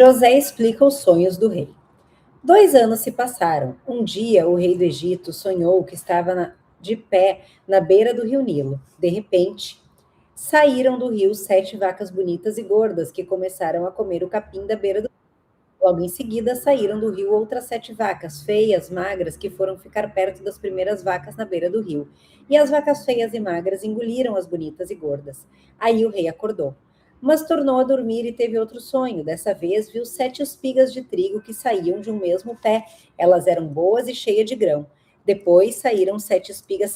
José explica os sonhos do rei. 2 anos se passaram. Um dia, o rei do Egito sonhou que estava de pé na beira do rio Nilo. De repente, saíram do rio 7 vacas bonitas e gordas que começaram a comer o capim da beira do rio. Logo em seguida, saíram do rio outras 7 vacas, feias, magras, que foram ficar perto das primeiras vacas na beira do rio. E as vacas feias e magras engoliram as bonitas e gordas. Aí o rei acordou. Mas tornou a dormir e teve outro sonho. Dessa vez, viu 7 espigas de trigo que saíam de um mesmo pé. Elas eram boas e cheias de grão. Depois saíram 7 espigas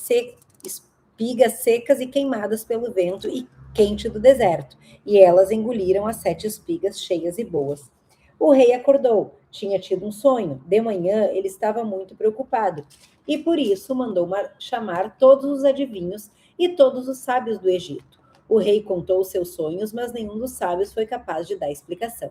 secas e queimadas pelo vento e quente do deserto. E elas engoliram as 7 espigas cheias e boas. O rei acordou, tinha tido um sonho. De manhã ele estava muito preocupado e por isso mandou chamar todos os adivinhos e todos os sábios do Egito. O rei contou os seus sonhos, mas nenhum dos sábios foi capaz de dar explicação.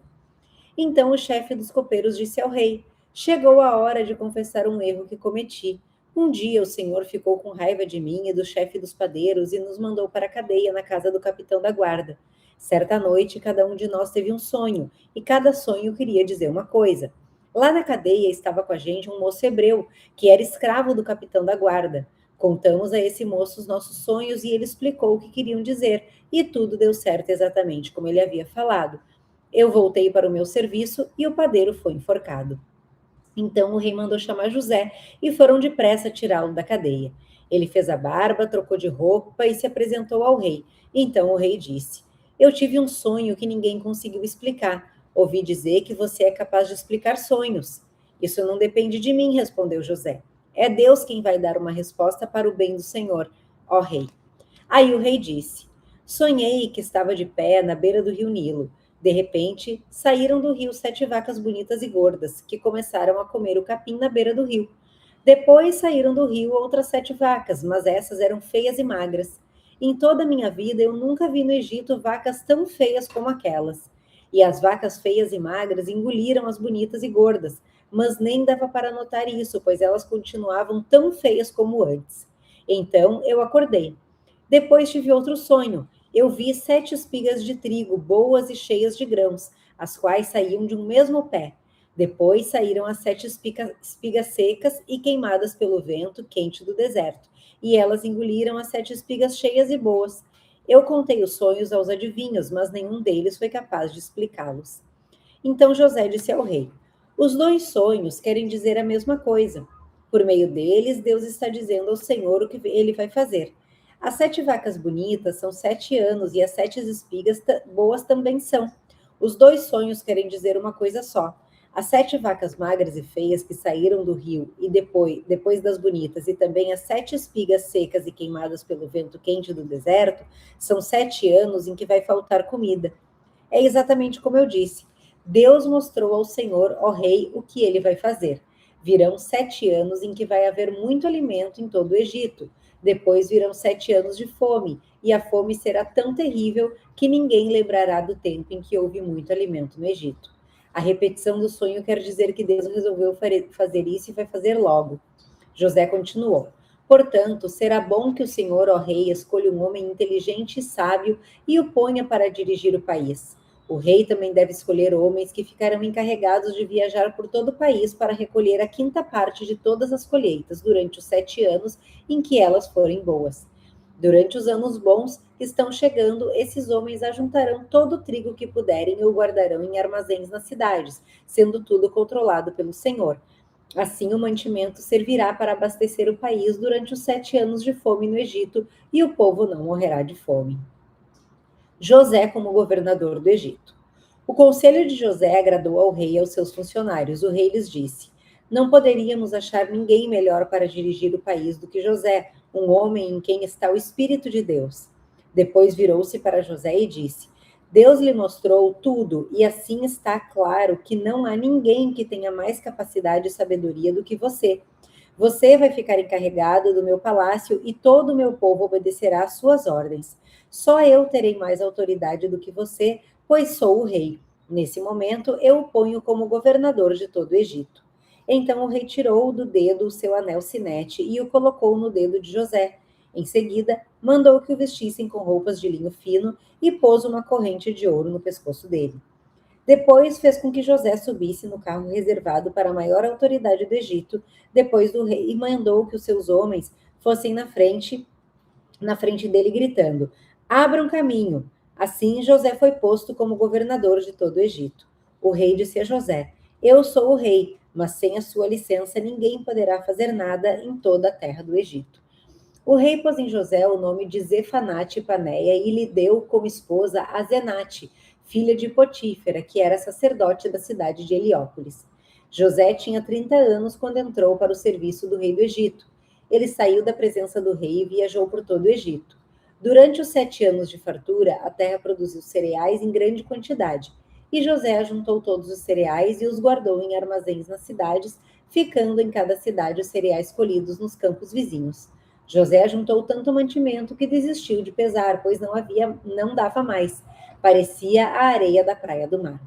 Então o chefe dos copeiros disse ao rei: Chegou a hora de confessar um erro que cometi. Um dia o senhor ficou com raiva de mim e do chefe dos padeiros e nos mandou para a cadeia na casa do capitão da guarda. Certa noite, cada um de nós teve um sonho, e cada sonho queria dizer uma coisa. Lá na cadeia estava com a gente um moço hebreu, que era escravo do capitão da guarda. Contamos a esse moço os nossos sonhos e ele explicou o que queriam dizer, e tudo deu certo exatamente como ele havia falado. Eu voltei para o meu serviço e o padeiro foi enforcado. Então o rei mandou chamar José e foram depressa tirá-lo da cadeia. Ele fez a barba, trocou de roupa e se apresentou ao rei. Então o rei disse: Eu tive um sonho que ninguém conseguiu explicar. Ouvi dizer que você é capaz de explicar sonhos. Isso não depende de mim, respondeu José. É Deus quem vai dar uma resposta para o bem do Senhor, ó rei. Aí o rei disse: Sonhei que estava de pé na beira do rio Nilo. De repente, saíram do rio 7 vacas bonitas e gordas, que começaram a comer o capim na beira do rio. Depois saíram do rio outras 7 vacas, mas essas eram feias e magras. Em toda a minha vida, eu nunca vi no Egito vacas tão feias como aquelas. E as vacas feias e magras engoliram as bonitas e gordas, mas nem dava para notar isso, pois elas continuavam tão feias como antes. Então eu acordei. Depois tive outro sonho. Eu vi 7 espigas de trigo, boas e cheias de grãos, as quais saíam de um mesmo pé. Depois saíram as 7 espigas secas e queimadas pelo vento quente do deserto, e elas engoliram as 7 espigas cheias e boas. Eu contei os sonhos aos adivinhos, mas nenhum deles foi capaz de explicá-los. Então José disse ao rei: Os 2 sonhos querem dizer a mesma coisa. Por meio deles, Deus está dizendo ao Senhor o que ele vai fazer. As 7 vacas bonitas são 7 anos e as 7 espigas boas também são. Os 2 sonhos querem dizer uma coisa só. As 7 vacas magras e feias que saíram do rio e depois das bonitas, e também as 7 espigas secas e queimadas pelo vento quente do deserto, são 7 anos em que vai faltar comida. É exatamente como eu disse. Deus mostrou ao Senhor, ó rei, o que ele vai fazer. Virão 7 anos em que vai haver muito alimento em todo o Egito. Depois virão 7 anos de fome, e a fome será tão terrível que ninguém lembrará do tempo em que houve muito alimento no Egito. A repetição do sonho quer dizer que Deus resolveu fazer isso e vai fazer logo. José continuou: Portanto, será bom que o Senhor, ó rei, escolha um homem inteligente e sábio e o ponha para dirigir o país. O rei também deve escolher homens que ficarão encarregados de viajar por todo o país para recolher a quinta parte de todas as colheitas durante os 7 anos em que elas forem boas. Durante os anos bons que estão chegando, esses homens ajuntarão todo o trigo que puderem e o guardarão em armazéns nas cidades, sendo tudo controlado pelo Senhor. Assim, o mantimento servirá para abastecer o país durante os 7 anos de fome no Egito, e o povo não morrerá de fome. José como governador do Egito. O conselho de José agradou ao rei e aos seus funcionários. O rei lhes disse: Não poderíamos achar ninguém melhor para dirigir o país do que José, um homem em quem está o Espírito de Deus. Depois virou-se para José e disse: Deus lhe mostrou tudo, e assim está claro que não há ninguém que tenha mais capacidade e sabedoria do que você. Você vai ficar encarregado do meu palácio e todo o meu povo obedecerá às suas ordens. Só eu terei mais autoridade do que você, pois sou o rei. Nesse momento, eu o ponho como governador de todo o Egito. Então o rei tirou do dedo o seu anel sinete e o colocou no dedo de José. Em seguida, mandou que o vestissem com roupas de linho fino e pôs uma corrente de ouro no pescoço dele. Depois fez com que José subisse no carro reservado para a maior autoridade do Egito, depois do rei, e mandou que os seus homens fossem na frente dele, gritando: Abram caminho. Assim José foi posto como governador de todo o Egito. O rei disse a José: Eu sou o rei, mas sem a sua licença ninguém poderá fazer nada em toda a terra do Egito. O rei pôs em José o nome de Zefanate Paneia e lhe deu como esposa a Zenate, filha de Potífera, que era sacerdote da cidade de Heliópolis. José tinha 30 anos quando entrou para o serviço do rei do Egito. Ele saiu da presença do rei e viajou por todo o Egito. Durante os 7 anos de fartura, a terra produziu cereais em grande quantidade. E José ajuntou todos os cereais e os guardou em armazéns nas cidades, ficando em cada cidade os cereais colhidos nos campos vizinhos. José juntou tanto mantimento que desistiu de pesar, pois não dava mais. Parecia a areia da praia do mar.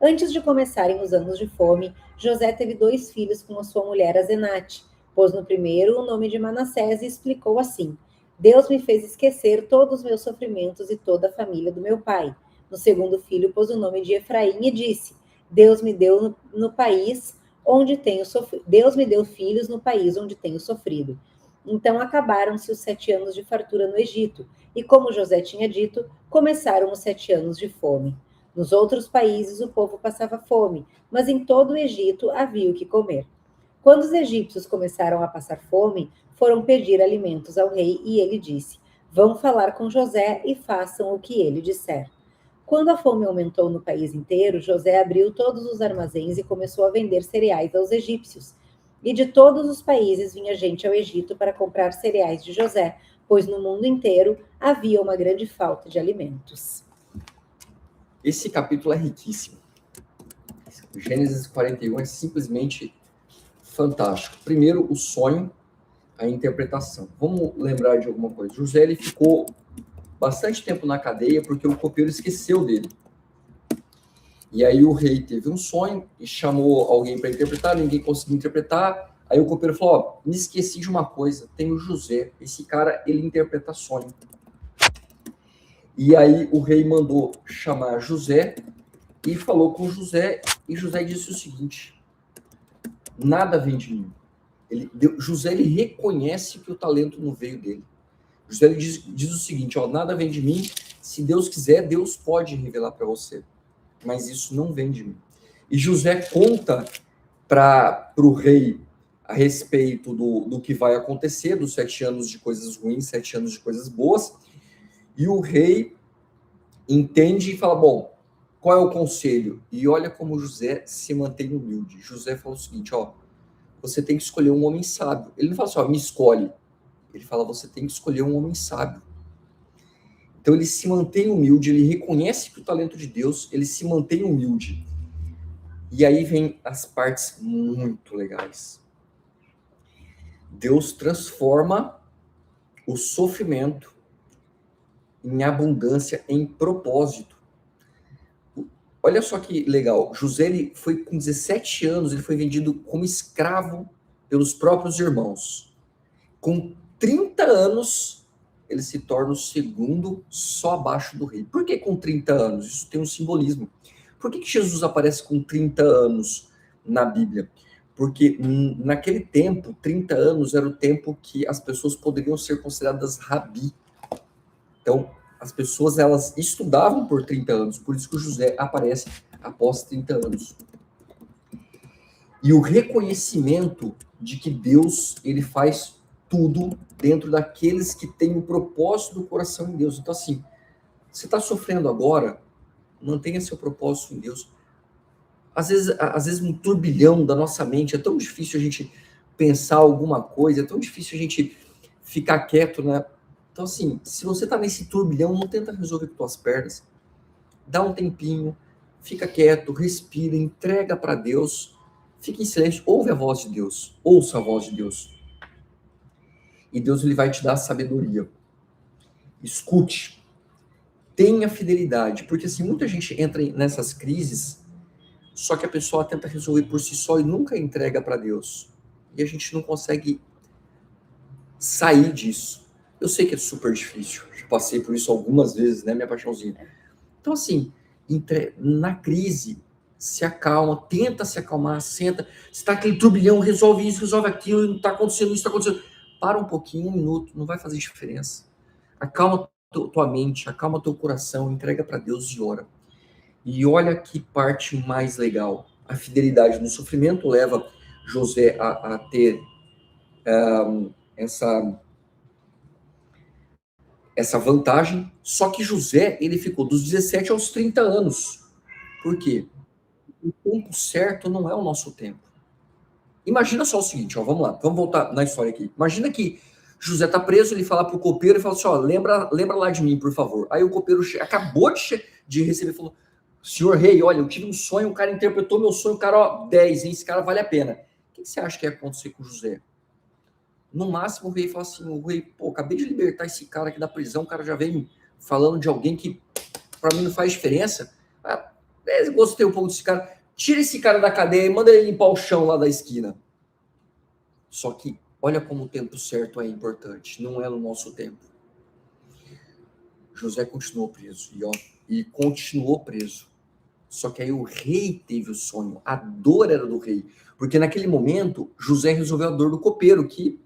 Antes de começarem os anos de fome, José teve 2 filhos com a sua mulher Azenate. Pôs no primeiro o nome de Manassés e explicou assim: Deus me fez esquecer todos os meus sofrimentos e toda a família do meu pai. No segundo filho pôs o nome de Efraim e disse: Deus me deu no país onde tenho sofrido. Deus me deu filhos no país onde tenho sofrido. Então acabaram-se os 7 anos de fartura no Egito, e como José tinha dito, começaram os 7 anos de fome. Nos outros países o povo passava fome, mas em todo o Egito havia o que comer. Quando os egípcios começaram a passar fome, foram pedir alimentos ao rei e ele disse: Vão falar com José e façam o que ele disser. Quando a fome aumentou no país inteiro, José abriu todos os armazéns e começou a vender cereais aos egípcios. E de todos os países vinha gente ao Egito para comprar cereais de José, pois no mundo inteiro havia uma grande falta de alimentos. Esse capítulo é riquíssimo. O Gênesis 41 é simplesmente fantástico. Primeiro, o sonho, a interpretação. Vamos lembrar de alguma coisa. José ele ficou bastante tempo na cadeia porque o copeiro esqueceu dele. E aí o rei teve um sonho e chamou alguém para interpretar, ninguém conseguiu interpretar. Aí o copeiro falou: ó, me esqueci de uma coisa, tem o José. Esse cara, ele interpreta sonho. E aí o rei mandou chamar José e falou com José, e José disse o seguinte: nada vem de mim. José ele reconhece que o talento não veio dele. José ele diz o seguinte: ó, nada vem de mim. Se Deus quiser, Deus pode revelar para você, mas isso não vem de mim. E José conta para o rei a respeito do que vai acontecer, dos 7 anos de coisas ruins, 7 anos de coisas boas. E o rei entende e fala: bom, qual é o conselho? E olha como José se mantém humilde. José fala o seguinte: ó, você tem que escolher um homem sábio. Ele não fala assim: ó, me escolhe. Ele fala: você tem que escolher um homem sábio. Então ele se mantém humilde, ele reconhece que o talento de Deus, ele se mantém humilde. E aí vem as partes muito legais. Deus transforma o sofrimento em abundância, em propósito. Olha só que legal. José ele foi com 17 anos, ele foi vendido como escravo pelos próprios irmãos. Com 30 anos, ele se torna o segundo só abaixo do rei. Por que com 30 anos? Isso tem um simbolismo. Por que Jesus aparece com 30 anos na Bíblia? Porque naquele tempo, 30 anos era o tempo que as pessoas poderiam ser consideradas rabi. Então, as pessoas elas estudavam por 30 anos, por isso que o José aparece após 30 anos. E o reconhecimento de que Deus ele faz tudo dentro daqueles que têm o propósito do coração em Deus. Então, assim, você está sofrendo agora, mantenha seu propósito em Deus. Às vezes um turbilhão da nossa mente, é tão difícil a gente pensar alguma coisa, é tão difícil a gente ficar quieto, né? Então, assim, se você está nesse turbilhão, não tenta resolver com tuas pernas. Dá um tempinho, fica quieto, respira, entrega para Deus, fica em silêncio, ouve a voz de Deus, ouça a voz de Deus. E Deus ele vai te dar a sabedoria. Escute, tenha fidelidade, porque assim, muita gente entra nessas crises, só que a pessoa tenta resolver por si só e nunca entrega para Deus. E a gente não consegue sair disso. Eu sei que é super difícil, já passei por isso algumas vezes, né, minha paixãozinha. Então assim, Na crise, se acalma, tenta se acalmar, senta, está aquele turbilhão, resolve isso, resolve aquilo, não está acontecendo isso, está acontecendo. Para um pouquinho, 1 minuto, não vai fazer diferença. Acalma tua mente, acalma teu coração, entrega para Deus e ora. E olha que parte mais legal. A fidelidade no sofrimento leva José a ter essa vantagem. Só que José, ele ficou dos 17 aos 30 anos. Por quê? O tempo certo não é o nosso tempo. Imagina só o seguinte, ó, vamos lá, vamos voltar na história aqui. Imagina que José tá preso, ele fala pro copeiro e fala assim, ó, lembra lá de mim, por favor. Aí o copeiro acabou de receber e falou, senhor rei, olha, eu tive um sonho, o cara interpretou meu sonho, o cara, ó, 10, hein, esse cara vale a pena. O que você acha que ia acontecer com José? No máximo o rei fala assim, o rei, pô, acabei de libertar esse cara aqui da prisão, o cara já veio falando de alguém que pra mim não faz diferença. Ah, gostei um pouco desse cara. Tira esse cara da cadeia e manda ele limpar o chão lá da esquina. Só que olha como o tempo certo é importante, não é no nosso tempo. José continuou preso e continuou preso. Só que aí o rei teve o sonho, a dor era do rei, porque naquele momento José resolveu a dor do copeiro, que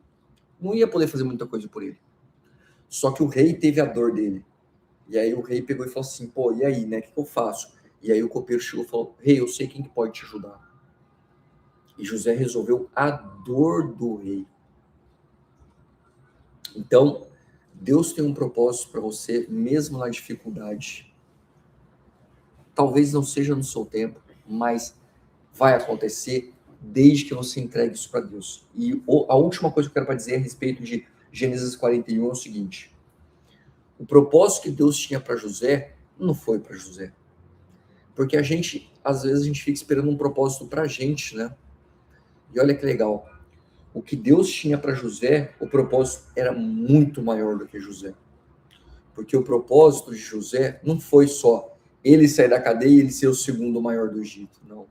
não ia poder fazer muita coisa por ele. Só que o rei teve a dor dele. E aí o rei pegou e falou assim, pô, e aí, né, o que eu faço? E aí o copeiro chegou e falou, rei, eu sei quem que pode te ajudar. E José resolveu a dor do rei. Então, Deus tem um propósito para você, mesmo na dificuldade. Talvez não seja no seu tempo, mas vai acontecer desde que você entregue isso para Deus. E a última coisa que eu quero dizer a respeito de Gênesis 41 é o seguinte: o propósito que Deus tinha para José não foi para José. Porque às vezes, a gente fica esperando um propósito para a gente, né? E olha que legal. O que Deus tinha para José, o propósito era muito maior do que José. Porque o propósito de José não foi só ele sair da cadeia e ele ser o segundo maior do Egito, não.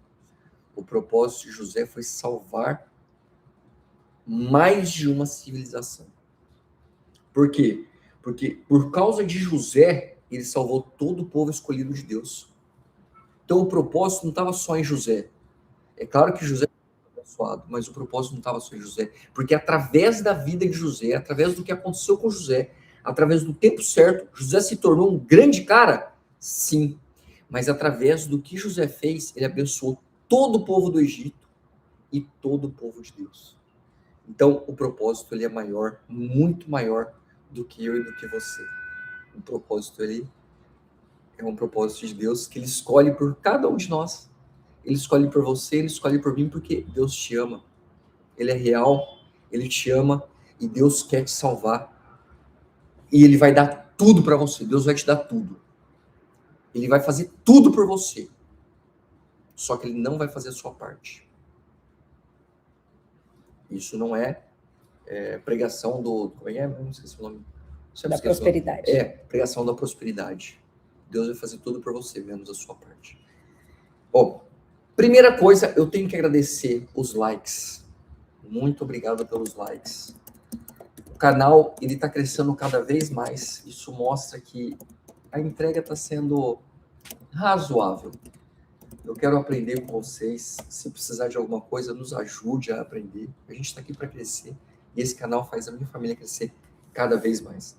O propósito de José foi salvar mais de uma civilização. Por quê? Porque por causa de José, ele salvou todo o povo escolhido de Deus. Então o propósito não estava só em José. É claro que José foi abençoado, mas o propósito não estava só em José. Porque através da vida de José, através do que aconteceu com José, através do tempo certo, José se tornou um grande cara? Sim. Mas através do que José fez, ele abençoou todo o povo do Egito e todo o povo de Deus. Então, o propósito ele é maior, muito maior do que eu e do que você. O propósito ele é um propósito de Deus que ele escolhe por cada um de nós. Ele escolhe por você, ele escolhe por mim porque Deus te ama. Ele é real, ele te ama e Deus quer te salvar. E ele vai dar tudo para você. Deus vai te dar tudo. Ele vai fazer tudo por você. Só que ele não vai fazer a sua parte. Isso não é pregação do... Como é? Não esqueci o nome. Da prosperidade. É, pregação da prosperidade. Deus vai fazer tudo por você, menos a sua parte. Bom, primeira coisa, eu tenho que agradecer os likes. Muito obrigado pelos likes. O canal, ele está crescendo cada vez mais. Isso mostra que a entrega está sendo razoável. Eu quero aprender com vocês. Se precisar de alguma coisa, nos ajude a aprender. A gente está aqui para crescer. E esse canal faz a minha família crescer cada vez mais.